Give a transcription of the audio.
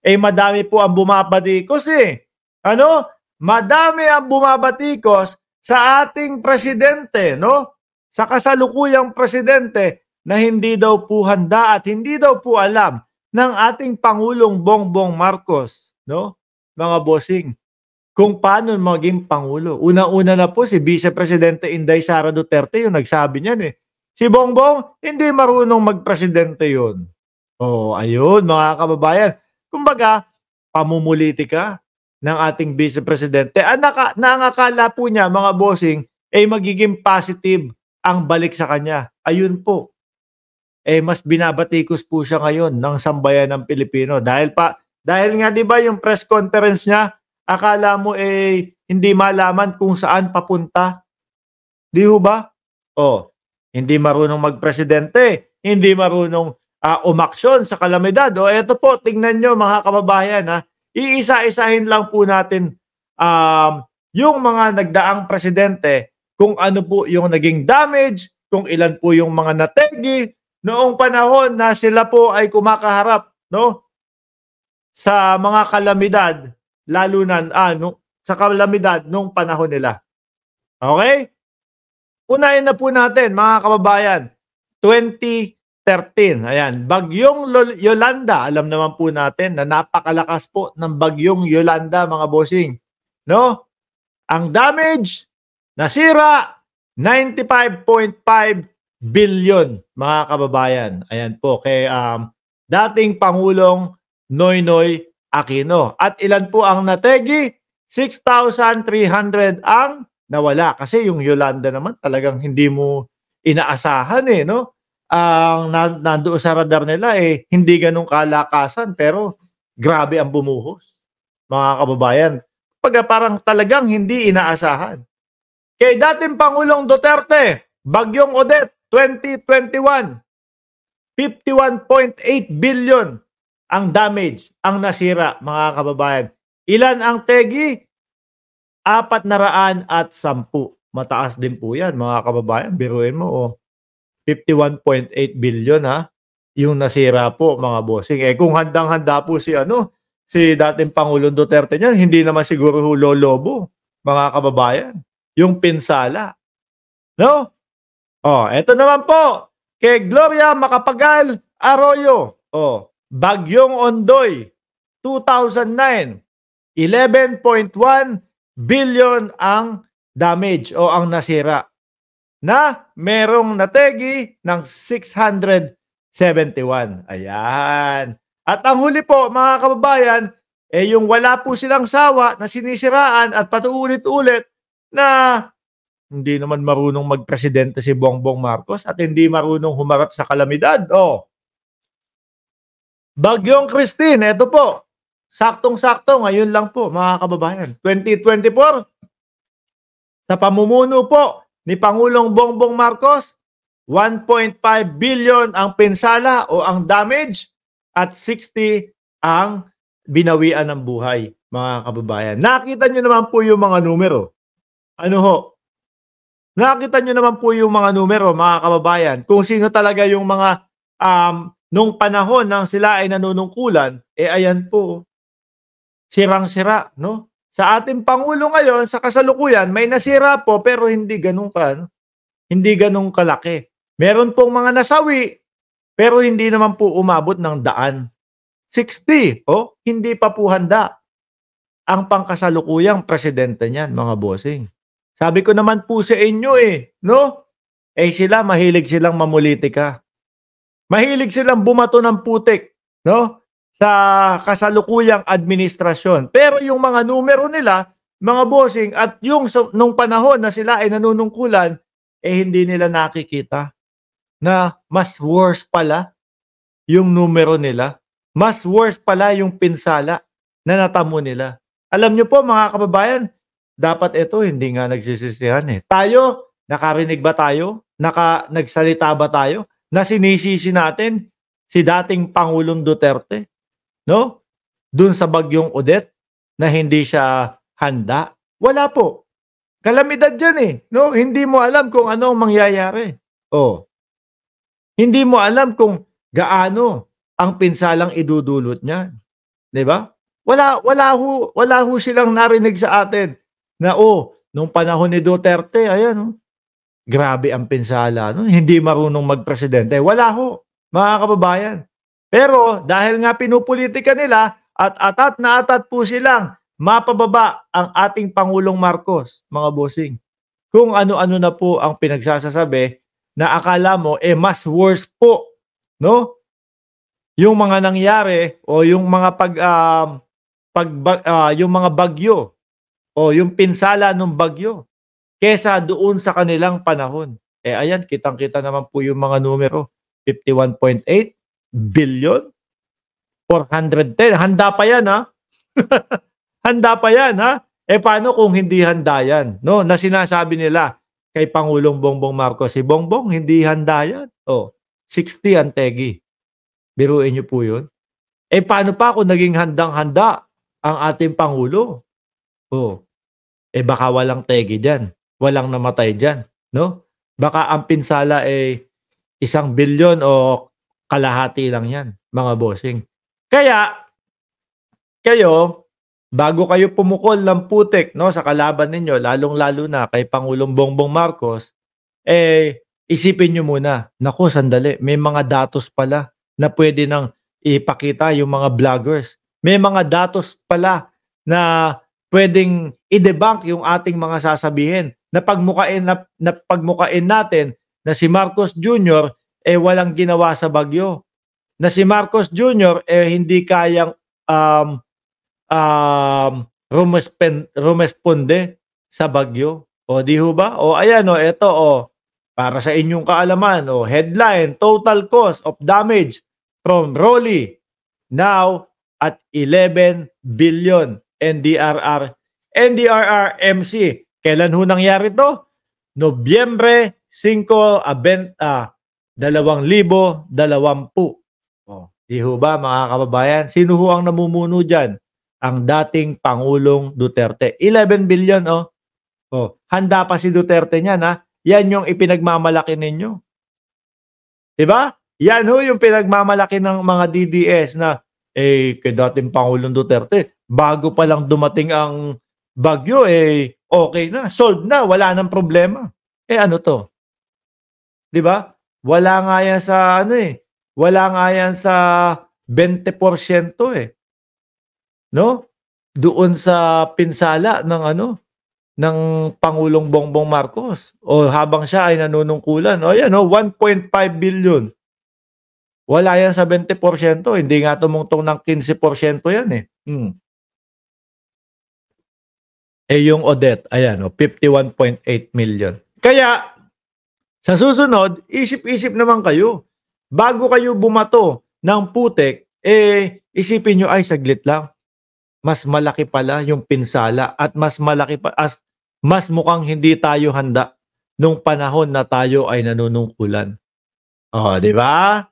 Eh madami po ang bumabatikos eh. Ano? Madami ang bumabatikos sa ating presidente, no? Sa kasalukuyang presidente na hindi daw po handa at hindi daw po alam ng ating Pangulong Bongbong Marcos, no? Mga bossing, kung paano maging Pangulo. Una-una na po si Vice Presidente Inday Sara Duterte yung nagsabi niyan eh. Si Bongbong, hindi marunong magpresidente yun. Oh, ayun mga kababayan. Kumbaga, pamumulitika ng ating Vice Presidente. Ang akala po niya mga bossing ay magiging positive ang balik sa kanya. Ayun po. Eh mas binabatikos po siya ngayon ng sambayan ng Pilipino dahil nga 'di ba yung press conference niya, akala mo eh hindi malaman kung saan papunta. 'Di ho ba? Oh, hindi marunong magpresidente, hindi marunong umaksyon sa kalamidad. O eto po, tingnan nyo mga kababayan ha. Iisa-isahin lang po natin yung mga nagdaang presidente, kung ano po yung naging damage, kung ilan po yung mga nategi noong panahon na sila po ay kumakaharap, no, sa mga kalamidad, lalo na sa kalamidad nung panahon nila. Okay? Unahin na po natin mga kababayan, 2013, ayan, Bagyong Yolanda, alam naman po natin na napakalakas po ng Bagyong Yolanda mga bossing, no? Ang damage, nasira, 95.5 billion mga kababayan. Ayan po kay dating Pangulong Noynoy Aquino. At ilan po ang nategi? 6,300 ang nawala. Kasi yung Yolanda naman talagang hindi mo inaasahan eh, no? Ang nandoon sa radar nila eh, hindi ganun kalakasan pero grabe ang bumuhos. Mga kababayan. Parang talagang hindi inaasahan. Kay dating Pangulong Duterte, Bagyong Odette, 2021, 51.8 billion ang damage, ang nasira, mga kababayan. Ilan ang tegi? 410. Mataas din po yan, mga kababayan. Biruin mo, 51.8 billion ha, yung nasira po, mga bossing. Eh kung handang-handa po si dating Pangulong Duterte niyan, hindi naman siguro lolobo, mga kababayan. Yung pinsala. No? Eto naman po, kay Gloria Macapagal Arroyo. Bagyong Ondoy, 2009, 11.1 billion ang damage o ang nasira. Na merong nategi ng 671. Ayan. At ang huli po, mga kababayan, yung wala po silang sawa na sinisiraan at patuulit-ulit na hindi naman marunong magpresidente si Bongbong Marcos at hindi marunong humarap sa kalamidad. Bagyong Christine, eto po. Saktong-sakto, ngayon lang po, mga kababayan. 2024, sa pamumuno po ni Pangulong Bongbong Marcos, 1.5 billion ang pinsala o ang damage at 60 ang binawian ng buhay, mga kababayan. Nakita nyo naman po yung mga numero. Nakita nyo naman po yung mga numero, mga kababayan. Kung sino talaga yung mga nung panahon nang sila ay nanunungkulan, ayan po. Sirang-sira, no? Sa ating Pangulo ngayon, sa kasalukuyan, may nasira po pero hindi ganun kalaki. Meron pong mga nasawi pero hindi naman po umabot ng 60. Hindi pa po handa ang pangkasalukuyang presidente niyan, mga bossing. Sabi ko naman po sa inyo no? Sila mahilig silang mamulitika. Mahilig silang bumato ng putik, no? Sa kasalukuyang administrasyon. Pero yung mga numero nila, mga bossing, at yung nung panahon na sila ay nanunungkulan, hindi nila nakikita na mas worse pala yung numero nila. Mas worse pala yung pinsala na natamo nila. Alam nyo po, mga kababayan, dapat ito hindi nga nagsisisihan Tayo, nakarinig ba tayo? Nagsalita ba tayo? Na sinisisi natin si dating Pangulong Duterte, no? Dun sa Bagyong Odette na hindi siya handa. Wala po. Kalamidad yan no? Hindi mo alam kung ano ang mangyayari. Hindi mo alam kung gaano ang pinsalang idudulot niyan. 'di ba? Wala ho silang narinig sa atin na, nung panahon ni Duterte ayan, grabe ang pinsala nun, hindi marunong magpresidente. Wala ho, mga kababayan. Pero dahil nga pinupulitika nila at atat na atat po silang mapababa ang ating Pangulong Marcos, mga bossing. Kung ano-ano na po ang pinagsasasabi na akala mo, mas worse po, no? Yung mga nangyari o yung mga yung mga bagyo o yung pinsala ng bagyo kesa doon sa kanilang panahon. Ayan, kitang-kita naman po yung mga numero. 51.8 billion, 410. Handa pa yan, ha? Handa pa yan, ha? Paano kung hindi handa yan? No? Na sinasabi nila kay Pangulong Bongbong Marcos, si Bongbong, hindi handa yan. 60 ang tegi. Biruin niyo po yun. Paano pa kung naging handang-handa ang ating Pangulo? Baka walang tegi dyan. Walang namatay dyan. No? Baka ang pinsala 1 bilyon o kalahati lang yan, mga bossing. Kaya, kayo, bago kayo pumukol ng putik, no, sa kalaban ninyo, lalong-lalo na kay Pangulong Bongbong Marcos, isipin nyo muna, naku, sandali, may mga datos pala na pwede nang ipakita yung mga vloggers. May mga datos pala na pwedeng i-debunk yung ating mga sasabihin na pagmukain natin na si Marcos Jr. Walang ginawa sa bagyo. Na si Marcos Jr. Hindi kayang rumesponde sa bagyo. Di ho ba? Ayan, ito, para sa inyong kaalaman, headline, total cost of damage from Rolly now at 11 billion NDRRMC. Kailan ho nangyari to? Nobyembre 5, 2020. Di ho ba, mga kababayan? Sino ho ang namumuno dyan? Ang dating Pangulong Duterte. 11 billion, handa pa si Duterte niyan, ha? Yan yung ipinagmamalaki ninyo. Diba? Yan ho yung pinagmamalaki ng mga DDS na, kay dating Pangulong Duterte, bago pa lang dumating ang bagyo, okay na, solved na, wala nang problema. Ano to? Diba? Wala nga yan sa wala nga yan sa 20% no? Doon sa pinsala ng ng Pangulong Bongbong Marcos habang siya ay nanunungkulan. Ayan, 1.5 billion. Wala yan sa 20%, hindi nga tumungtong ng 15% yan yung Odette, ayan, 51.8 million. Kaya sa susunod, isip-isip naman kayo. Bago kayo bumato ng putik, isipin nyo, ay saglit lang. Mas malaki pala yung pinsala at mas malaki pa, mas mukhang hindi tayo handa nung panahon na tayo ay nanunungkulan. Di ba?